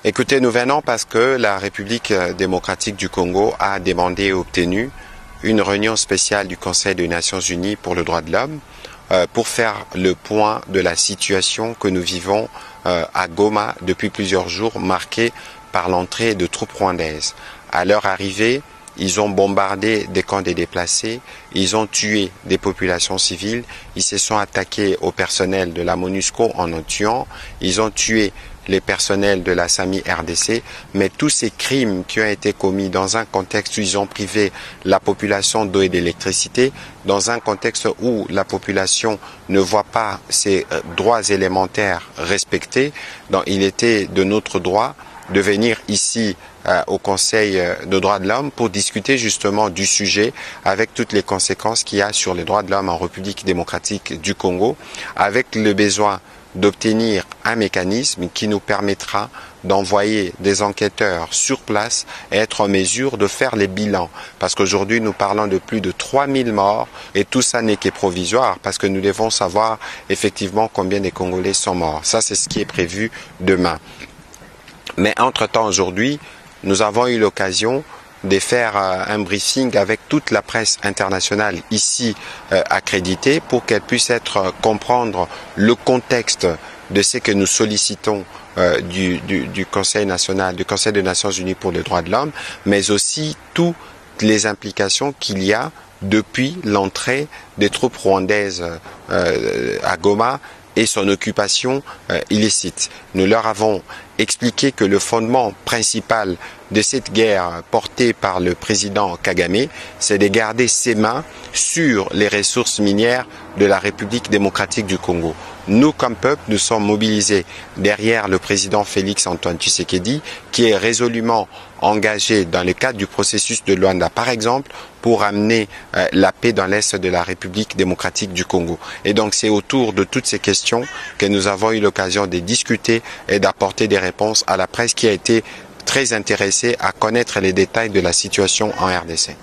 Écoutez, nous venons parce que la République démocratique du Congo a demandé et obtenu une réunion spéciale du Conseil des Nations Unies pour le droit de l'homme pour faire le point de la situation que nous vivons à Goma depuis plusieurs jours, marquée par l'entrée de troupes rwandaises. À leur arrivée, ils ont bombardé des camps des déplacés, ils ont tué des populations civiles, ils se sont attaqués au personnel de la MONUSCO en tuant, ils ont tué les personnels de la SAMI RDC, mais tous ces crimes qui ont été commis dans un contexte où ils ont privé la population d'eau et d'électricité, dans un contexte où la population ne voit pas ses droits élémentaires respectés, donc il était de notre droit de venir ici au Conseil de droits de l'homme pour discuter justement du sujet avec toutes les conséquences qu'il y a sur les droits de l'homme en République démocratique du Congo, avec le besoin d'obtenir un mécanisme qui nous permettra d'envoyer des enquêteurs sur place et être en mesure de faire les bilans. Parce qu'aujourd'hui, nous parlons de plus de 3000 morts et tout ça n'est que provisoire parce que nous devons savoir effectivement combien de Congolais sont morts. Ça, c'est ce qui est prévu demain. Mais entre-temps, aujourd'hui, nous avons eu l'occasion de faire un briefing avec toute la presse internationale ici accréditée pour qu'elle puisse comprendre le contexte de ce que nous sollicitons du Conseil national, du Conseil des Nations Unies pour les droits de l'homme, mais aussi toutes les implications qu'il y a depuis l'entrée des troupes rwandaises à Goma et son occupation illicite. Nous leur avons expliqué que le fondement principal de cette guerre portée par le président Kagame, c'est de garder ses mains sur les ressources minières de la République démocratique du Congo. Nous, comme peuple, nous sommes mobilisés derrière le président Félix Antoine Tshisekedi, qui est résolument engagé dans le cadre du processus de Luanda, par exemple, pour amener la paix dans l'Est de la République démocratique du Congo. Et donc, c'est autour de toutes ces questions que nous avons eu l'occasion de discuter et d'apporter des réponses à la presse qui a été très intéressée à connaître les détails de la situation en RDC.